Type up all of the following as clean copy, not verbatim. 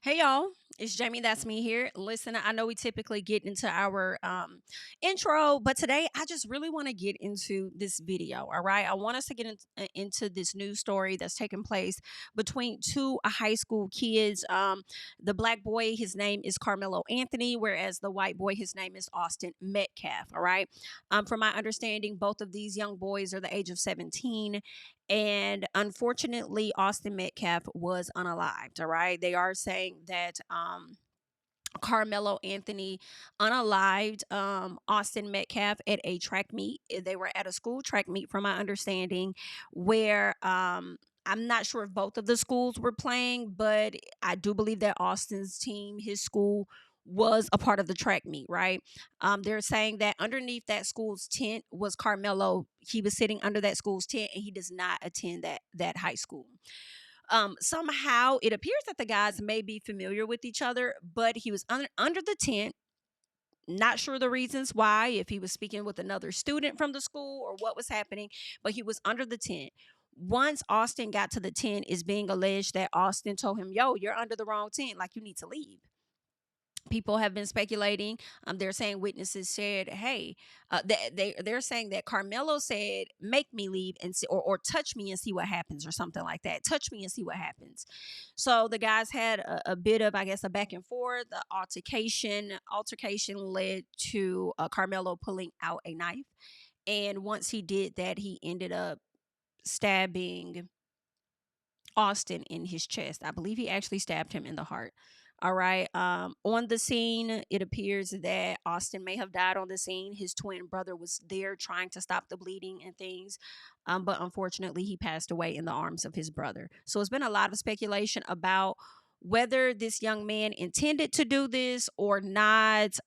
Hey y'all, it's JamiThatsMe here. Listen, I know we typically get into our intro, but today I just really want to get into this video. All right, I want us to get into this news story that's taking place between two high school kids. The black boy, his name is Carmelo Anthony, whereas the white boy, his name is Austin Metcalf. All right, from my understanding, both of these young boys are the age of 17, and unfortunately, Austin Metcalf was unalived. All right. They are saying that Carmelo Anthony unalived Austin Metcalf at a track meet. They were at a school track meet, from my understanding, where I'm not sure if both of the schools were playing, but I do believe that Austin's team, his school, was a part of the track meet, right? They're saying that underneath that school's tent was Carmelo. He was sitting under that school's tent, and he does not attend that high school. Somehow it appears that the guys may be familiar with each other, but he was under the tent. Not sure the reasons why, if he was speaking with another student from the school or what was happening, but he was under the tent. Once Austin got to the tent, it's being alleged that Austin told him, "Yo, you're under the wrong tent, like you need to leave." People have been speculating. They're saying witnesses said, "Hey," they're saying that Carmelo said, "Make me leave and see, or touch me and see what happens," or something like that. Touch me and see what happens. So the guys had a bit of, I guess, a back and forth. The altercation led to Carmelo pulling out a knife, and once he did that, he ended up stabbing Austin in his chest. I believe he actually stabbed him in the heart. All right. On the scene, it appears that Austin may have died on the scene. His twin brother was there trying to stop the bleeding and things. But unfortunately, he passed away in the arms of his brother. So it's been a lot of speculation about whether this young man intended to do this or not.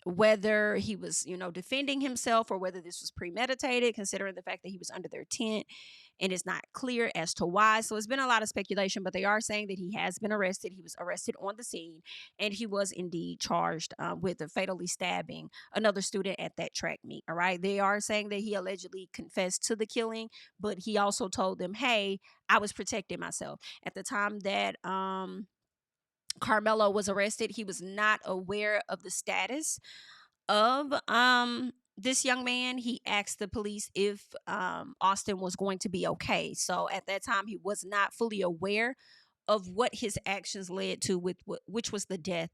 Whether he was, defending himself, or whether this was premeditated, considering the fact that he was under their tent, and it's not clear as to why. So it's been a lot of speculation, but they are saying that he has been arrested. He was arrested on the scene, and he was indeed charged with fatally stabbing another student at that track meet. All right. They are saying that he allegedly confessed to the killing, but he also told them, "Hey, I was protecting myself." At the time that, Carmelo was arrested, he was not aware of the status of this young man. He asked the police if Austin was going to be okay. So at that time, he was not fully aware of what his actions led to, with which was the death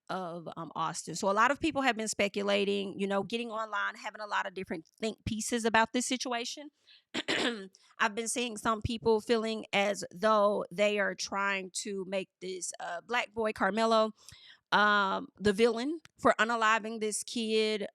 of Austin. So a lot of people have been speculating, getting online, having a lot of different think pieces about this situation. I've been seeing some people feeling as though they are trying to make this black boy Carmelo the villain for unaliving this kid.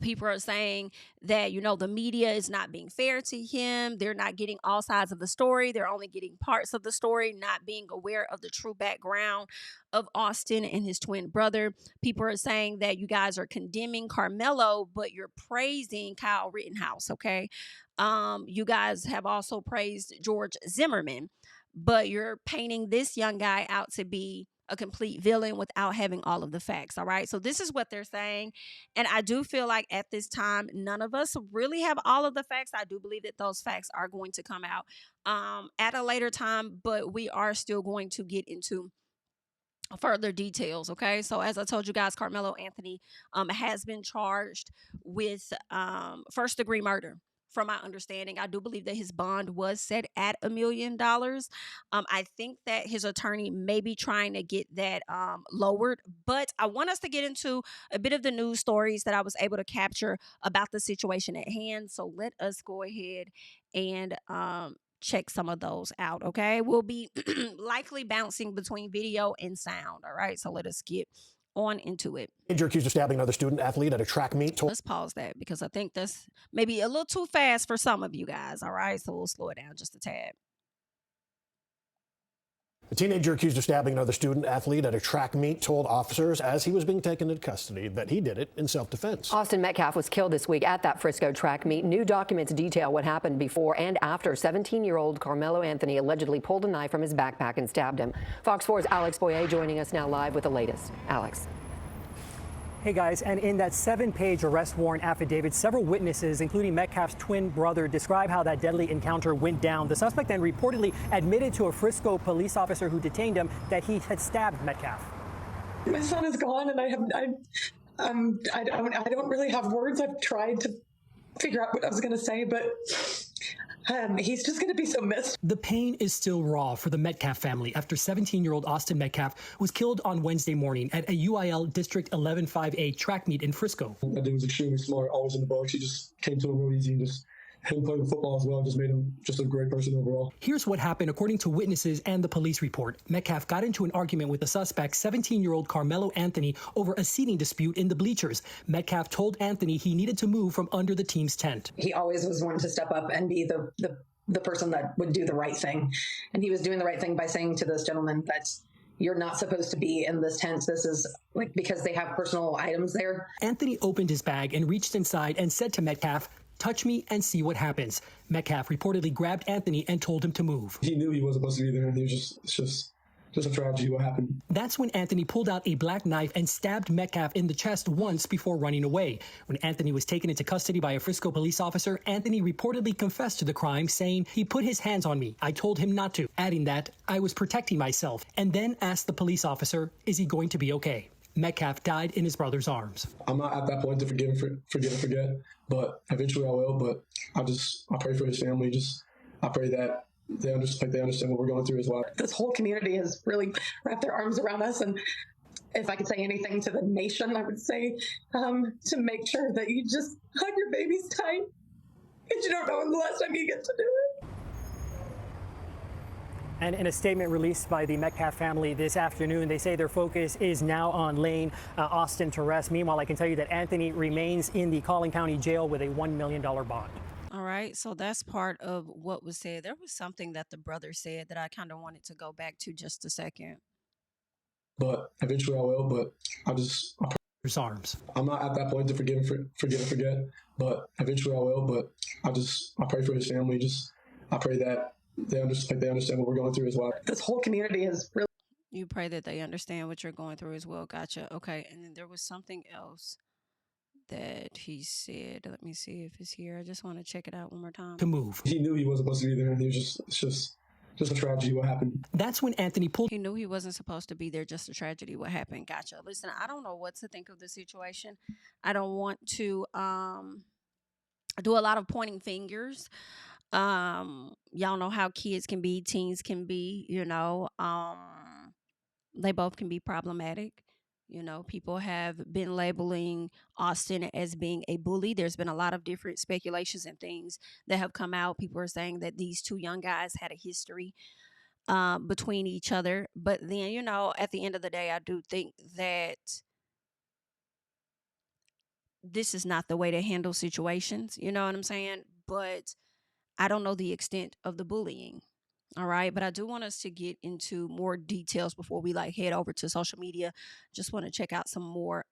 People are saying that, the media is not being fair to him. They're not getting all sides of the story. They're only getting parts of the story, not being aware of the true background of Austin and his twin brother. People are saying that you guys are condemning Carmelo, but you're praising Kyle Rittenhouse. Okay. You guys have also praised George Zimmerman, but you're painting this young guy out to be a complete villain without having all of the facts. All right. So this is what they're saying. And I do feel like at this time, none of us really have all of the facts. I do believe that those facts are going to come out at a later time, but we are still going to get into further details. Okay. So as I told you guys, Carmelo Anthony has been charged with first degree murder. From my understanding, I do believe that his bond was set at $1 million. I think that his attorney may be trying to get that lowered, but I want us to get into a bit of the news stories that I was able to capture about the situation at hand. So let us go ahead and check some of those out. Okay. We'll be likely bouncing between video and sound. All right. So let us get on into it. You're accused of stabbing another student athlete at a track meet. Let's pause that because I think that's maybe a little too fast for some of you guys. All right. So we'll slow it down just a tad. The teenager accused of stabbing another student athlete at a track meet told officers as he was being taken into custody that he did it in self-defense. Austin Metcalf was killed this week at that Frisco track meet. New documents detail what happened before and after 17-year-old Carmelo Anthony allegedly pulled a knife from his backpack and stabbed him. Fox 4's Alex Boyer joining us now live with the latest. Alex. Hey guys, and in that 7-page arrest warrant affidavit, several witnesses, including Metcalf's twin brother, describe how that deadly encounter went down. The suspect then reportedly admitted to a Frisco police officer who detained him that he had stabbed Metcalf. My son is gone, and I don't really have words. I've tried to figure out what I was going to say, but he's just going to be so missed. The pain is still raw for the Metcalf family after 17-year-old Austin Metcalf was killed on Wednesday morning at a UIL District 11-5A track meet in Frisco. That dude was extremely smart, always in the box. He just came to him real easy, and just him playing football as well just made him just a great person overall. Here's what happened according to witnesses and the police report. Metcalf got into an argument with the suspect, 17-year-old Carmelo Anthony, over a seating dispute in the bleachers. Metcalf told Anthony he needed to move from under the team's tent. He always was one to step up and be the person that would do the right thing. And he was doing the right thing by saying to this gentleman that you're not supposed to be in this tent. This is like because they have personal items there. Anthony opened his bag and reached inside and said to Metcalf, "Touch me and see what happens." Metcalf reportedly grabbed Anthony and told him to move. He knew he wasn't supposed to be there, and he was just a tragedy what happened. That's when Anthony pulled out a black knife and stabbed Metcalf in the chest once before running away. When Anthony was taken into custody by a Frisco police officer, Anthony reportedly confessed to the crime, saying, "He put his hands on me. I told him not to," adding that, "I was protecting myself," and then asked the police officer, "Is he going to be okay?" Metcalf died in his brother's arms. I'm not at that point to forgive and forget, but eventually I will. But I pray for his family. I pray that they understand what we're going through as well. This whole community has really wrapped their arms around us. And if I could say anything to the nation, I would say to make sure that you just hug your babies tight, because you don't know when the last time you get to do it. And in a statement released by the Metcalf family this afternoon, they say their focus is now on laying Austin to rest. Meanwhile, I can tell you that Anthony remains in the Collin County Jail with a $1 million bond. All right, so that's part of what was said. There was something that the brother said that I kind of wanted to go back to just a second. But eventually I will. But His arms. I'm not at that point to forgive and forget, but eventually I will. But I pray for his family. I pray that they understand what we're going through as well. This whole community has really. You pray that they understand what you're going through as well. Gotcha. Okay, and then there was something else that he said. Let me see if it's here. I just want to check it out one more time. To move. He knew he wasn't supposed to be there, and he was just a tragedy what happened. That's when Anthony pulled. He knew he wasn't supposed to be there. Just a tragedy what happened. Gotcha. Listen, I don't know what to think of the situation. I don't want to do a lot of pointing fingers. Y'all know how kids can be, teens can be, they both can be problematic. People have been labeling Austin as being a bully. There's been a lot of different speculations and things that have come out. People are saying that these two young guys had a history between each other. But then, at the end of the day, I do think that this is not the way to handle situations. You know what I'm saying? But I don't know the extent of the bullying. All right. But I do want us to get into more details before we head over to social media. Just want to check out some more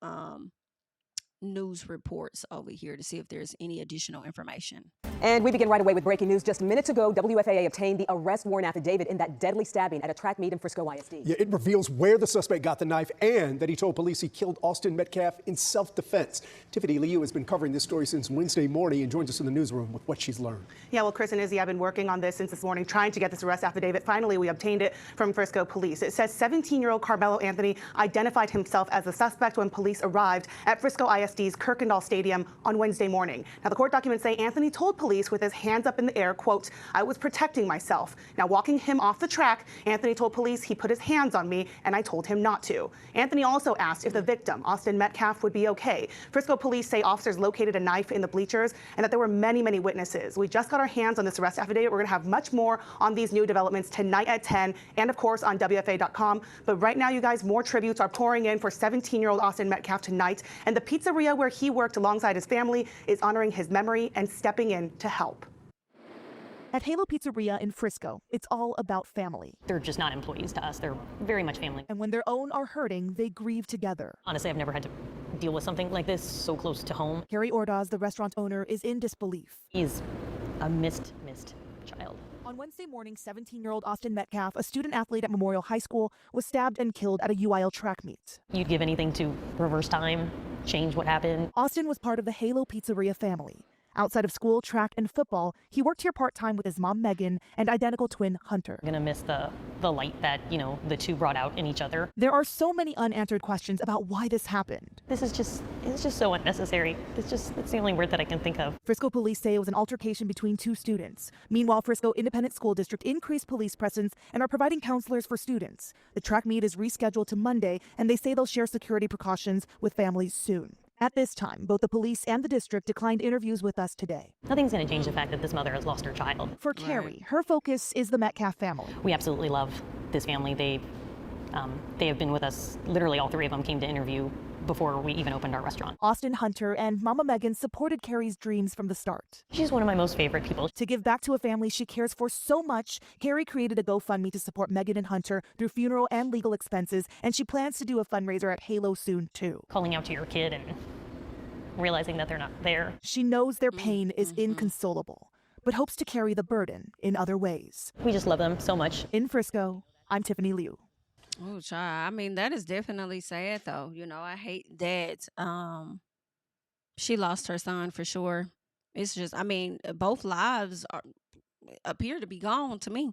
news reports over here to see if there's any additional information. And we begin right away with breaking news. Just minutes ago, WFAA obtained the arrest warrant affidavit in that deadly stabbing at a track meet in Frisco ISD. Yeah, it reveals where the suspect got the knife and that he told police he killed Austin Metcalf in self-defense. Tiffany Liu has been covering this story since Wednesday morning and joins us in the newsroom with what she's learned. Yeah, well, Chris and Izzy, I've been working on this since this morning, trying to get this arrest affidavit. Finally, we obtained it from Frisco police. It says 17-year-old Carmelo Anthony identified himself as the suspect when police arrived at Frisco ISD's Kirkendall Stadium on Wednesday morning. Now, the court documents say Anthony told police with his hands up in the air, quote, "I was protecting myself." Now, walking him off the track, Anthony told police he put his hands on me and I told him not to. Anthony also asked if the victim, Austin Metcalf, would be okay. Frisco police say officers located a knife in the bleachers and that there were many, many witnesses. We just got our hands on this arrest affidavit. We're going to have much more on these new developments tonight at 10 and, of course, on WFA.com. But right now, you guys, more tributes are pouring in for 17-year-old Austin Metcalf tonight. And the pizzeria where he worked alongside his family is honoring his memory and stepping in to help. At Halo Pizzeria in Frisco, it's all about family. They're just not employees to us. They're very much family. And when their own are hurting, they grieve together. Honestly, I've never had to deal with something like this so close to home. Carrie Ordaz, the restaurant owner, is in disbelief. He's a missed child. On Wednesday morning, 17-year-old Austin Metcalf, a student athlete at Memorial High School, was stabbed and killed at a UIL track meet. You'd give anything to reverse time. change what happened. Austin was part of the Halo Pizzeria family. Outside of school, track, and football, he worked here part-time with his mom, Megan, and identical twin, Hunter. I'm gonna miss the light that, the two brought out in each other. There are so many unanswered questions about why this happened. It's just so unnecessary. It's the only word that I can think of. Frisco police say it was an altercation between two students. Meanwhile, Frisco Independent School District increased police presence and are providing counselors for students. The track meet is rescheduled to Monday, and they say they'll share security precautions with families soon. At this time, both the police and the district declined interviews with us today. Nothing's going to change the fact that this mother has lost her child. For Carrie, her focus is the Metcalf family. We absolutely love this family. They have been with us. Literally, all three of them came to interview before we even opened our restaurant. Austin, Hunter, and Mama Megan supported Carrie's dreams from the start. She's one of my most favorite people. To give back to a family she cares for so much, Carrie created a GoFundMe to support Megan and Hunter through funeral and legal expenses, and she plans to do a fundraiser at Halo soon, too. Calling out to your kid and realizing that they're not there. She knows their pain is inconsolable, but hopes to carry the burden in other ways. We just love them so much. In Frisco, I'm Tiffany Liu. Oh, child. I mean, that is definitely sad, though. I hate that she lost her son for sure. It's just, both lives appear to be gone to me.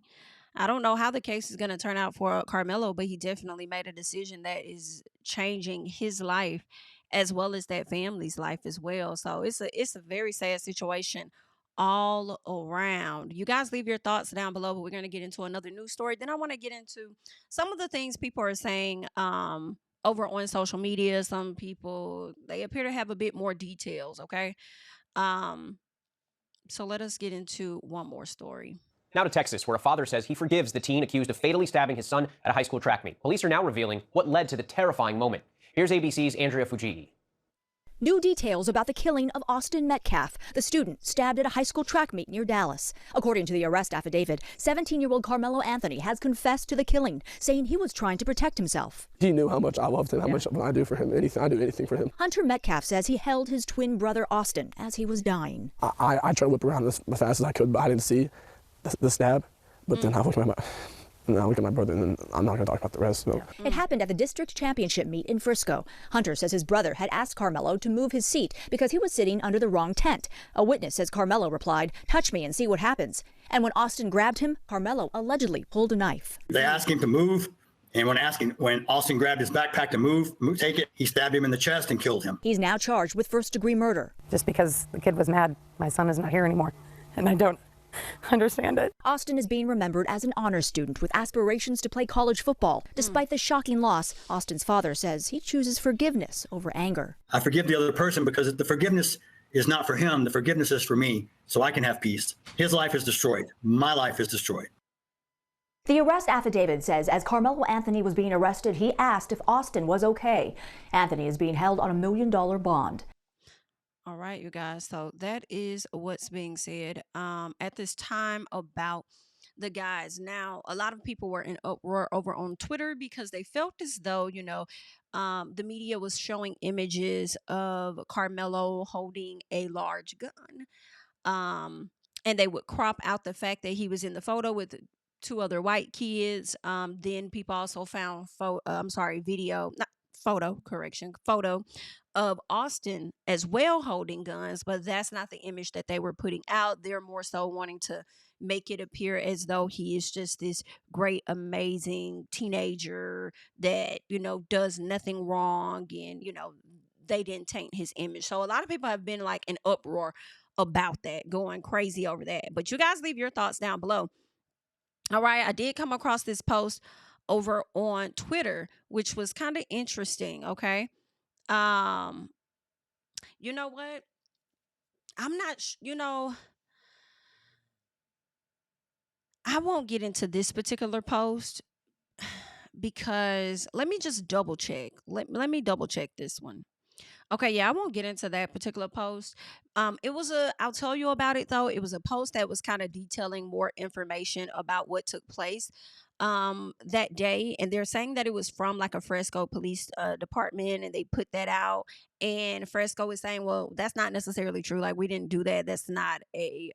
I don't know how the case is going to turn out for Carmelo, but he definitely made a decision that is changing his life as well as that family's life as well. So it's a very sad situation all around. You guys leave your thoughts down below, but we're going to get into another news story. Then I want to get into some of the things people are saying over on social media. Some people, they appear to have a bit more details, okay? So let us get into one more story. Now to Texas, where a father says he forgives the teen accused of fatally stabbing his son at a high school track meet. Police are now revealing what led to the terrifying moment. Here's ABC's Andrea Fujii. New details about the killing of Austin Metcalf, the student stabbed at a high school track meet near Dallas. According to the arrest affidavit, 17-year-old Carmelo Anthony has confessed to the killing, saying he was trying to protect himself. He knew how much I loved him, how much I do for him. I do anything for him. Hunter Metcalf says he held his twin brother Austin as he was dying. I tried to whip around as fast as I could, but I didn't see the stab. But then I looked at my brother, and then I'm not going to talk about the rest. So. It happened at the district championship meet in Frisco. Hunter says his brother had asked Carmelo to move his seat because he was sitting under the wrong tent. A witness says Carmelo replied, "Touch me and see what happens." And when Austin grabbed him, Carmelo allegedly pulled a knife. They asked him to move, and when Austin grabbed his backpack to move, take it, he stabbed him in the chest and killed him. He's now charged with first-degree murder. Just because the kid was mad, my son is not here anymore, and I don't understand it. Austin is being remembered as an honors student with aspirations to play college football. Despite the shocking loss, Austin's father says he chooses forgiveness over anger. I forgive the other person because the forgiveness is not for him. The forgiveness is for me, so I can have peace. His life is destroyed. My life is destroyed. The arrest affidavit says as Carmelo Anthony was being arrested, he asked if Austin was okay. Anthony is being held on $1 million bond. All right, you guys. So that is what's being said at this time about the guys. Now, a lot of people were in uproar over on Twitter because they felt as though, the media was showing images of Carmelo holding a large gun. And they would crop out the fact that he was in the photo with two other white kids. Then people also found photo of Austin as well holding guns, but that's not the image that they were putting out. They're more so wanting to make it appear as though he is just this great, amazing teenager that, does nothing wrong, and, they didn't taint his image. So a lot of people have been like in uproar about that, going crazy over that. But you guys leave your thoughts down below. All right, I did come across this post over on Twitter, which was kind of interesting, okay? You know what? I'm not, I won't get into this particular post because let me just double check. Let me double check this one. Okay, yeah, I won't get into that particular post. I'll tell you about it though. It was a post that was kind of detailing more information about what took place that day, and they're saying that it was from like a Frisco police department, and they put that out, and Frisco is saying, well, that's not necessarily true, like we didn't do that, that's not a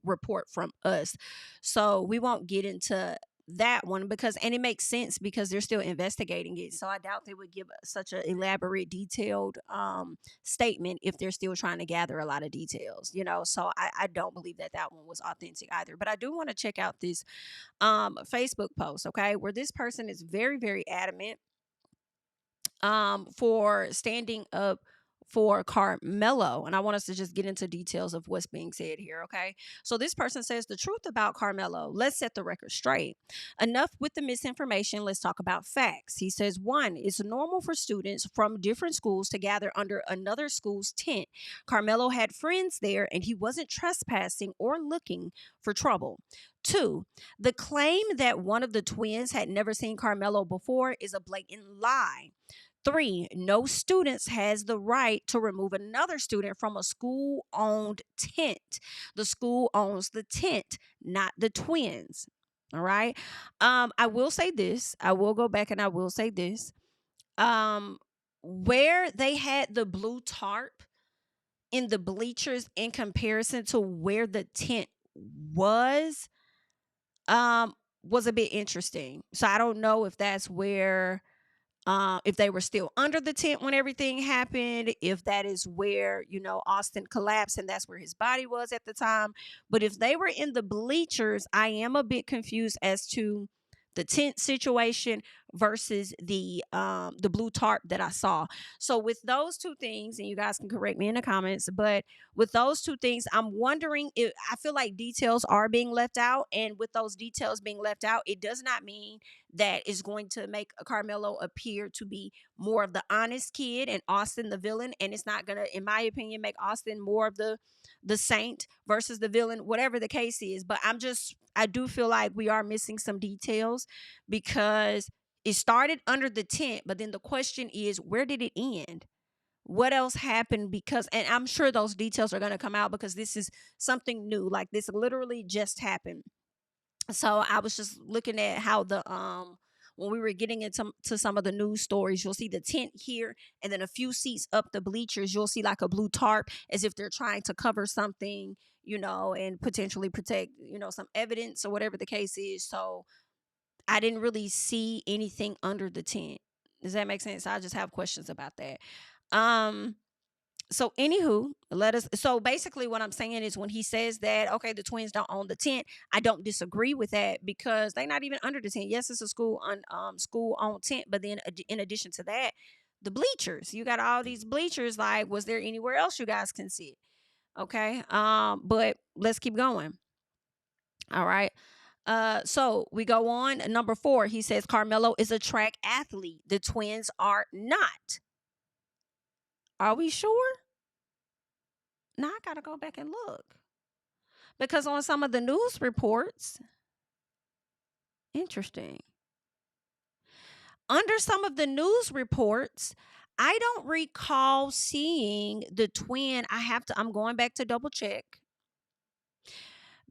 report from us. So we won't get into that one because, and it makes sense because they're still investigating it. So I doubt they would give such an elaborate, detailed statement if they're still trying to gather a lot of details, you know. So I don't believe that that one was authentic either. But I do want to check out this Facebook post, okay, where this person is very, very adamant for standing up for Carmelo. And I want us to just get into details of what's being said here, okay? So this person says the truth about Carmelo. Let's set the record straight. Enough with the misinformation. Let's talk about facts. He says, one, it's normal for students from different schools to gather under another school's tent. Carmelo had friends there and he wasn't trespassing or looking for trouble. Two, the claim that one of the twins had never seen Carmelo before is a blatant lie. Three, no student has the right to remove another student from a school-owned tent. The school owns the tent, not the twins. All right. I will say this. I will go back and I will say this. Where they had the blue tarp in the bleachers in comparison to where the tent was a bit interesting. So I don't know if that's where if they were still under the tent when everything happened, if that is where, you know, Austin collapsed and that's where his body was at the time. But if they were in the bleachers, I am a bit confused as to the tent situation versus the blue tarp that I saw. So with those two things, and you guys can correct me in the comments, but with those two things, I'm wondering if I feel like details are being left out, and with those details being left out, it does not mean that is going to make Carmelo appear to be more of the honest kid and Austin the villain, and it's not gonna, in my opinion, make Austin more of the saint versus the villain, whatever the case is. But I do feel like we are missing some details because it started under the tent, but then the question is, where did it end? What else happened? Because, and I'm sure those details are going to come out because this is something new. Like, this literally just happened. So I was just looking at how the when we were getting into some of the news stories, you'll see the tent here, and then a few seats up the bleachers, you'll see like a blue tarp as if they're trying to cover something, you know, and potentially protect, you know, some evidence or whatever the case is. So I didn't really see anything under the tent. Does that make sense? I just have questions about that. So anywho, so basically what I'm saying is when he says that, okay, the twins don't own the tent, I don't disagree with that because they're not even under the tent. Yes, it's a school owned tent, but then in addition to that, the bleachers, you got all these bleachers. Like, was there anywhere else you guys can see it? Okay. But let's keep going. All right. So we go on. Number 4, he says Carmelo is a track athlete. The twins are not. Are we sure? Now I gotta go back and look. Because on some of the news reports, interesting. Under some of the news reports, I don't recall seeing the twin. I'm going back to double check.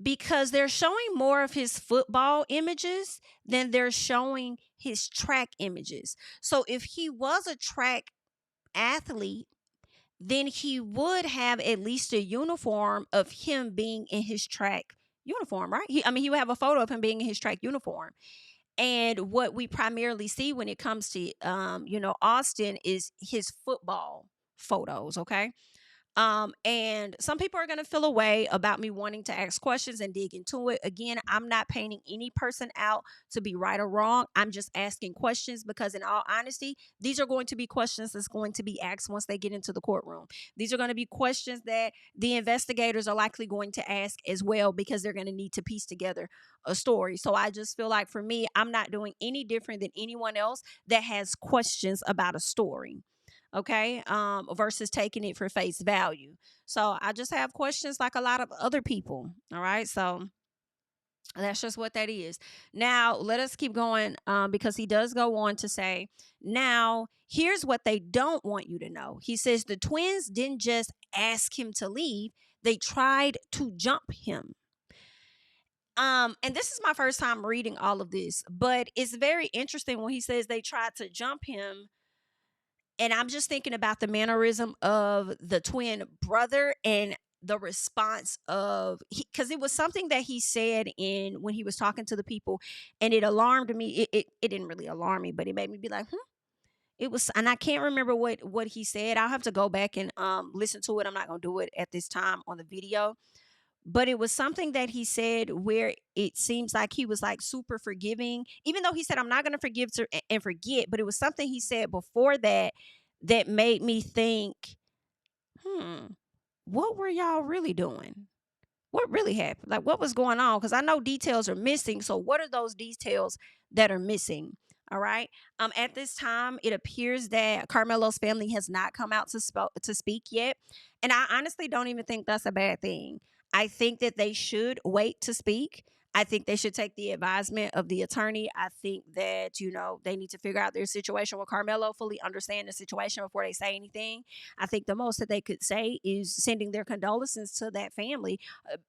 Because they're showing more of his football images than they're showing his track images. So if he was a track athlete, then he would have at least a uniform of him being in his track uniform, right? He would have a photo of him being in his track uniform. And what we primarily see when it comes to, Austin is his football photos, okay? And some people are going to feel a way about me wanting to ask questions and dig into it. Again, I'm not painting any person out to be right or wrong. I'm just asking questions because in all honesty, these are going to be questions that's going to be asked once they get into the courtroom. These are going to be questions that the investigators are likely going to ask as well because they're going to need to piece together a story. So I just feel like for me, I'm not doing any different than anyone else that has questions about a story. Okay, versus taking it for face value. So I just have questions like a lot of other people. All right, so that's just what that is. Now let us keep going because he does go on to say, now here's what they don't want you to know. He says the twins didn't just ask him to leave, they tried to jump him. And this is my first time reading all of this, but it's very interesting when he says they tried to jump him. And I'm just thinking about the mannerism of the twin brother. And the response of, because it was something that he said in when he was talking to the people, and it alarmed me. It didn't really alarm me, but it made me be like, It was, and I can't remember what he said. I'll have to go back and listen to it. I'm not gonna do it at this time on the video, but it was something that he said where it seems like he was like super forgiving, even though he said I'm not gonna forgive and forget. But it was something he said before that that made me think, what were y'all really doing? What really happened? Like, what was going on? Because I know details are missing. So what are those details that are missing? All right. At this time, it appears that Carmelo's family has not come out to speak yet. And I honestly don't even think that's a bad thing. I think that they should wait to speak. I think they should take the advisement of the attorney. I think that, they need to figure out their situation with Carmelo, fully understand the situation before they say anything. I think the most that they could say is sending their condolences to that family,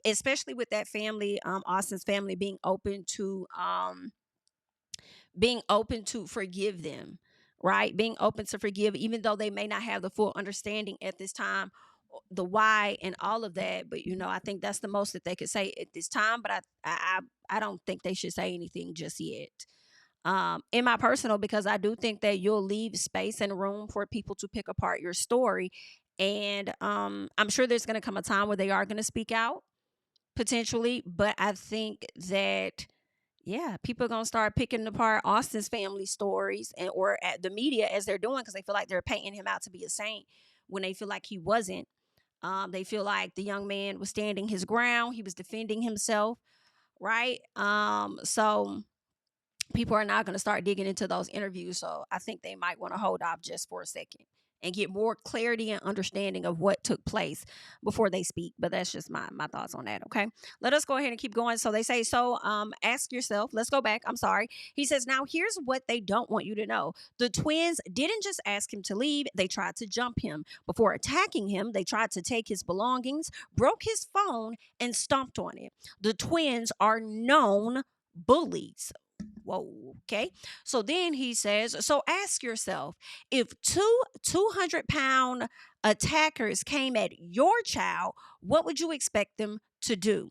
especially with that family, Austin's family, being open to forgive them, right? Being open to forgive, even though they may not have the full understanding at this time, the why and all of that. But I think that's the most that they could say at this time. But I don't think they should say anything just yet. In my personal, because I do think that you'll leave space and room for people to pick apart your story. And I'm sure there's going to come a time where they are going to speak out potentially. But I think that, yeah, people are going to start picking apart Austin's family stories or at the media as they're doing, because they feel like they're painting him out to be a saint when they feel like he wasn't. They feel like the young man was standing his ground. He was defending himself, right? So people are not going to start digging into those interviews. So I think they might want to hold off just for a second and get more clarity and understanding of what took place before they speak. But that's just my thoughts on that. Okay, let us go ahead and keep going. So they say, ask yourself, let's go back. I'm sorry. He says, now here's what they don't want you to know. The twins didn't just ask him to leave. They tried to jump him. Before attacking him, they tried to take his belongings, broke his phone, and stomped on it. The twins are known bullies. Whoa, okay. So then he says, so ask yourself, if 200-pound attackers came at your child, what would you expect them to do?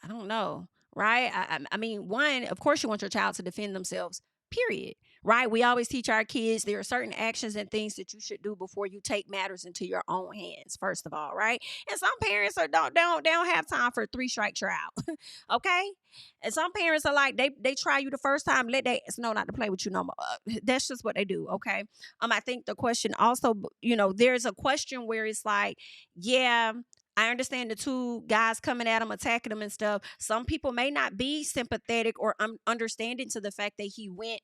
I don't know, right? I mean, one, of course you want your child to defend themselves, period. Right? We always teach our kids there are certain actions and things that you should do before you take matters into your own hands, first of all, right? And some parents don't have time for a 3-strike you're out. Okay? And some parents are like, they try you the first time, let they know not to play with you no more. That's just what they do, okay? I think the question also, there's a question where it's like, yeah, I understand the two guys coming at him, attacking him and stuff. Some people may not be sympathetic or understanding to the fact that he went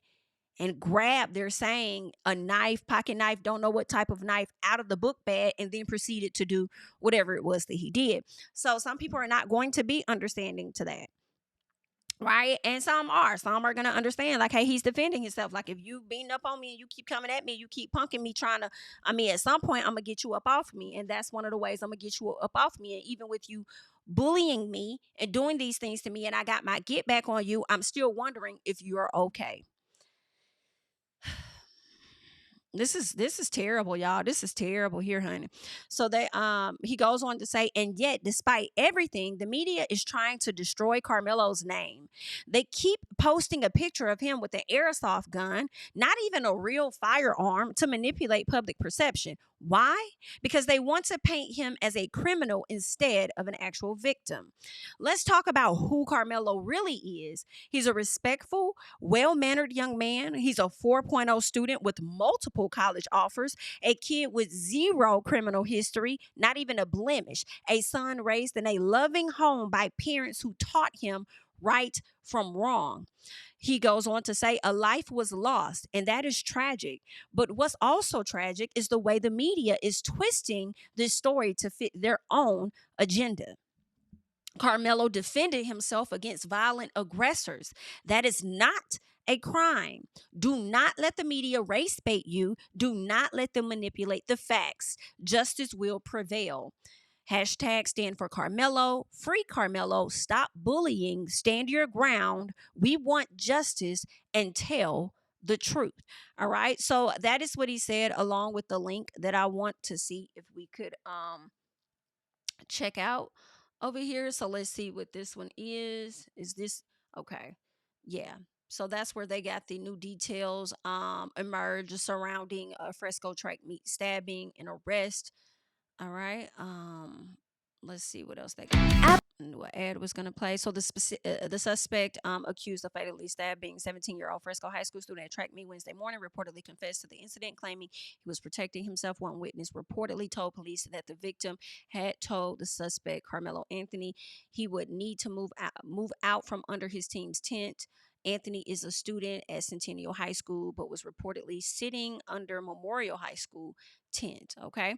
and grabbed, they're saying, a knife, pocket knife, don't know what type of knife, out of the book bag, and then proceeded to do whatever it was that he did. So some people are not going to be understanding to that. Right? And some are going to understand, like, hey, he's defending himself. Like, if you beating up on me and you keep coming at me, you keep punking me, at some point, I'm going to get you up off me. And that's one of the ways I'm going to get you up off me. And even with you bullying me and doing these things to me, and I got my get back on you, I'm still wondering if you're okay. This is terrible, y'all. This is terrible here, honey. So he goes on to say, and yet, despite everything, the media is trying to destroy Carmelo's name. They keep posting a picture of him with an airsoft gun, not even a real firearm, to manipulate public perception. Why? Because they want to paint him as a criminal instead of an actual victim. Let's talk about who Carmelo really is. He's a respectful, well-mannered young man. He's a 4.0 student with multiple college offers, a kid with zero criminal history, not even a blemish, a son raised in a loving home by parents who taught him right from wrong. He goes on to say, a life was lost, and that is tragic. But what's also tragic is the way the media is twisting this story to fit their own agenda. Carmelo defended himself against violent aggressors. That is not a crime. Do not let the media race bait you. Do not let them manipulate the facts. Justice will prevail. Hashtag stand for Carmelo, free Carmelo, stop bullying, stand your ground. We want justice and tell the truth. All right. So that is what he said, along with the link that I want to see if we could check out over here. So let's see what this one is. Is this okay? Yeah. So that's where they got the new details emerge surrounding a Fresco track meet stabbing and arrest. All right. Let's see what else they got. And what ad was going to play. So the suspect accused of fatally stabbing 17-year-old Fresco High School student at track meet Wednesday morning reportedly confessed to the incident, claiming he was protecting himself. One witness reportedly told police that the victim had told the suspect, Carmelo Anthony, he would need to move out from under his team's tent. Anthony is a student at Centennial High School, but was reportedly sitting under Memorial High School tent. Okay.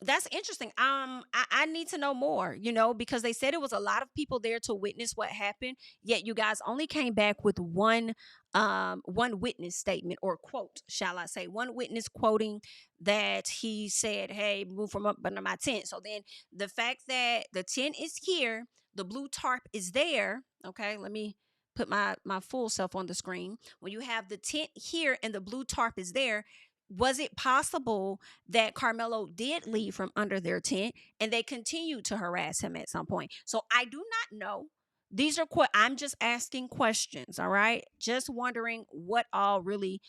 That's interesting. I need to know more, because they said it was a lot of people there to witness what happened. Yet you guys only came back with one witness statement, or quote, shall I say, one witness quoting that he said, "Hey, move from up under my tent." So then the fact that the tent is here, the blue tarp is there. Okay, let me put my full self on the screen. When you have the tent here and the blue tarp is there, was it possible that Carmelo did leave from under their tent and they continued to harass him at some point? So I do not know. These are I'm just asking questions, all right? Just wondering what all really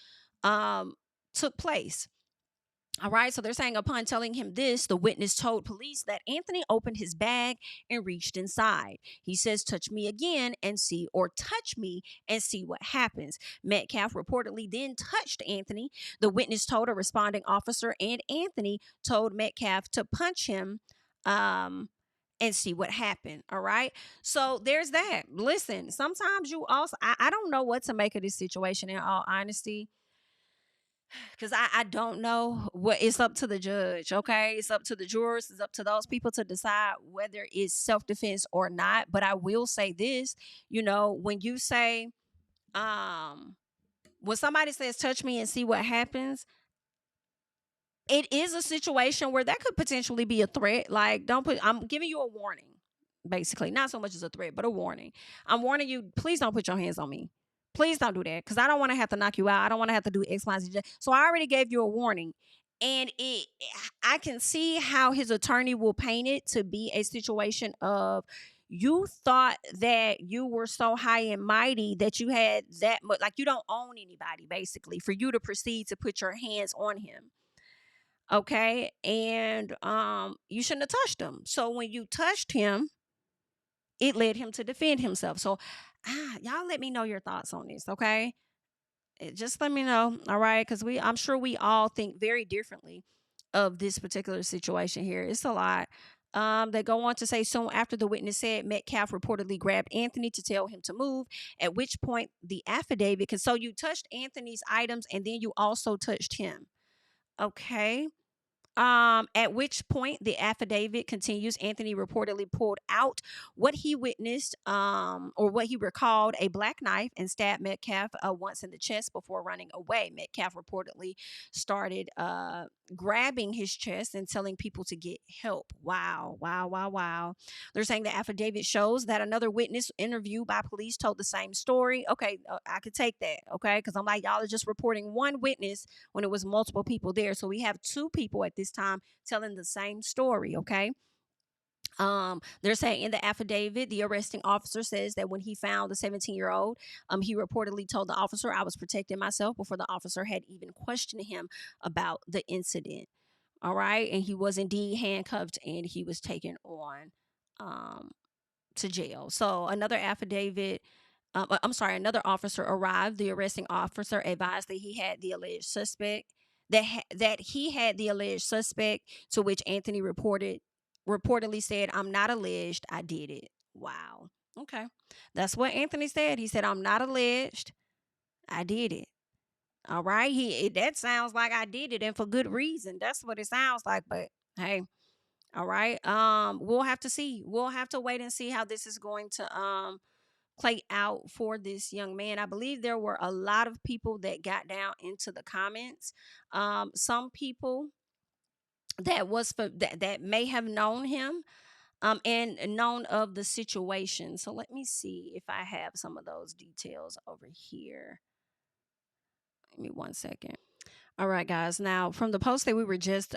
took place. All right, so they're saying upon telling him this, the witness told police that Anthony opened his bag and reached inside. He says, "Touch me again and see," or "touch me and see what happens." Metcalf reportedly then touched Anthony. The witness told a responding officer, and Anthony told Metcalf to punch him and see what happened. All right, so there's that. Listen, sometimes you also, I don't know what to make of this situation, in all honesty. Because I don't know what, it's up to the judge, okay? It's up to the jurors, it's up to those people to decide whether it's self-defense or not. But I will say this, when you say, when somebody says, "Touch me and see what happens," it is a situation where that could potentially be a threat. Like, I'm giving you a warning, basically. Not so much as a threat, but a warning. I'm warning you, please don't put your hands on me. Please don't do that, because I don't want to have to knock you out. I don't want to have to do X, Y, Z. So I already gave you a warning. And I can see how his attorney will paint it to be a situation of, you thought that you were so high and mighty that you had that much, like you don't own anybody, basically, for you to proceed to put your hands on him. Okay. And you shouldn't have touched him. So when you touched him, it led him to defend himself. So y'all let me know your thoughts on this, okay? Just let me know, all right? Because I'm sure we all think very differently of this particular situation here. It's a lot. They go on to say, soon after the witness said, Metcalf reportedly grabbed Anthony to tell him to move, at which point the affidavit, because so you touched Anthony's items and then you also touched him. Okay. At which point the affidavit continues, Anthony reportedly pulled out what he witnessed, or what he recalled, a black knife, and stabbed Metcalf once in the chest before running away. Metcalf reportedly started grabbing his chest and telling people to get help. Wow, wow, wow, wow. They're saying the affidavit shows that another witness interviewed by police told the same story. Okay, I could take that, okay? Because I'm like, y'all are just reporting one witness when it was multiple people there. So we have two people at this time telling the same story, okay? They're saying in the affidavit, the arresting officer says that when he found the 17-year-old, he reportedly told the officer, "I was protecting myself," before the officer had even questioned him about the incident. All right. And he was indeed handcuffed and he was taken on to jail. So another affidavit, another officer arrived. The arresting officer advised that he had the alleged suspect, that he had the alleged suspect, to which Anthony reportedly said, "I'm not alleged, I did it." Wow. Okay. That's what Anthony said. He said, "I'm not alleged, I did it." All right. That sounds like I did it, and for good reason. That's what it sounds like. But hey, all right. We'll have to see. We'll have to wait and see how this is going to play out for this young man. I believe there were a lot of people that got down into the comments. Some people that may have known him and known of the situation. So let me see if I have some of those details over here. Give me 1 second. All right, guys. Now, from the post that we were just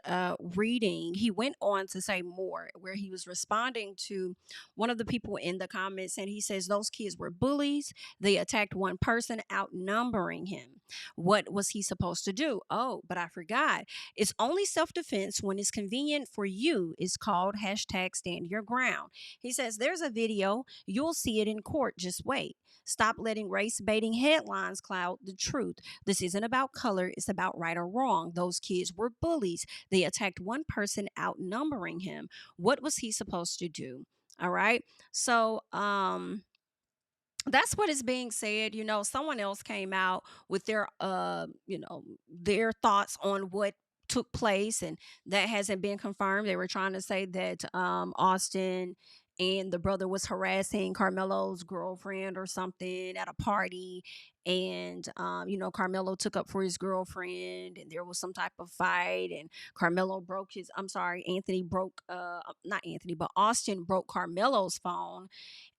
reading, he went on to say more, where he was responding to one of the people in the comments, and he says those kids were bullies. They attacked one person, outnumbering him. What was he supposed to do? Oh, but I forgot. It's only self-defense when it's convenient for you. It's called #StandYourGround. He says there's a video. You'll see it in court. Just wait. Stop letting race-baiting headlines cloud the truth. This isn't about color. It's about right or wrong. Those kids were bullies. They attacked one person, outnumbering him. What was he supposed to do? All right. So, that's what is being said. Someone else came out with their their thoughts on what took place, and that hasn't been confirmed. They were trying to say that Austin and the brother was harassing Carmelo's girlfriend or something at a party, and Carmelo took up for his girlfriend, and there was some type of fight, and Anthony broke not Anthony, but Austin broke Carmelo's phone,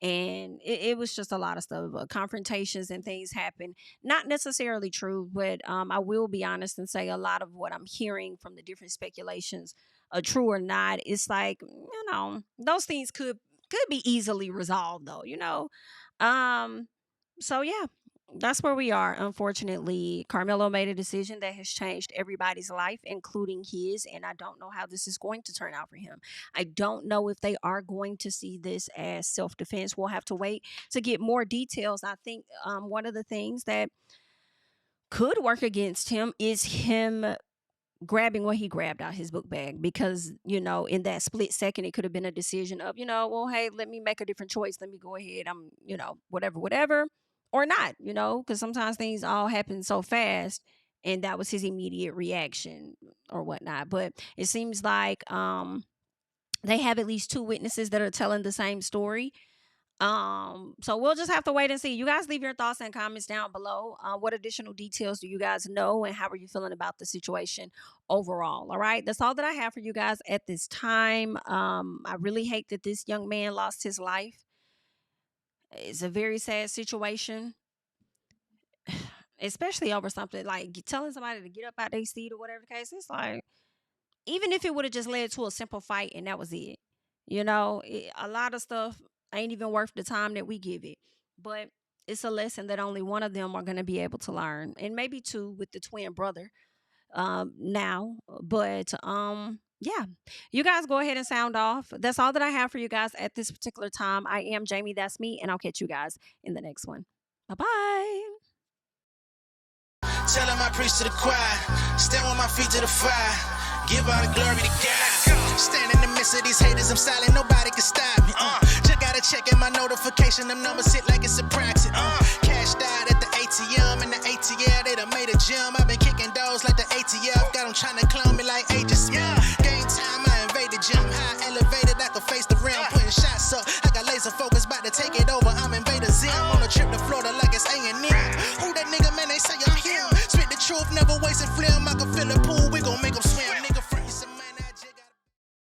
and it was just a lot of stuff. Confrontations and things happen. Not necessarily true, but I will be honest and say a lot of what I'm hearing from the different speculations, true or not, it's like, those things could be easily resolved, though. So yeah, that's where we are. Unfortunately, Carmelo made a decision that has changed everybody's life, including his, and I don't know how this is going to turn out for him. I don't know if they are going to see this as self-defense. We'll have to wait to get more details. I think one of the things that could work against him is him grabbing what he grabbed out his book bag, because in that split second it could have been a decision of well, hey, let me make a different choice, let me go ahead, I'm whatever, or not, because sometimes things all happen so fast, and that was his immediate reaction or whatnot. But it seems like they have at least 2 witnesses that are telling the same story. So we'll just have to wait and see. You guys leave your thoughts and comments down below. What additional details do you guys know, and how are you feeling about the situation overall? All right, that's all that I have for you guys at this time. I really hate that this young man lost his life. It's a very sad situation, especially over something like telling somebody to get up out their seat or whatever the case. It's like, even if it would have just led to a simple fight and that was it, a lot of stuff ain't even worth the time that we give it. But it's a lesson that only one of them are going to be able to learn, and maybe 2 with the twin brother now. But yeah, you guys go ahead and sound off. That's all that I have for you guys at this particular time. I am Jami, that's me, and I'll catch you guys in the next one. Bye-bye. Tell him I preach to the choir, stand with my feet to the fire, give all the glory to God. Stand in the midst of these haters, I'm silent, nobody can stop me. Just gotta check in my notification, them numbers hit like it's a proxy. Cashed out at the ATM, and the ATL, they done made a gym. I've been kicking doors like the ATF, got them trying to clone me like Aegis. Game time, I invaded gym, high elevated, I could face the rim, putting shots up. I got laser focus, about to take it over, I'm Invader Zim. On a trip to Florida like it's A&M. Who that nigga, man, they say I'm him. Spit the truth, never wasted film, I can fill a pool with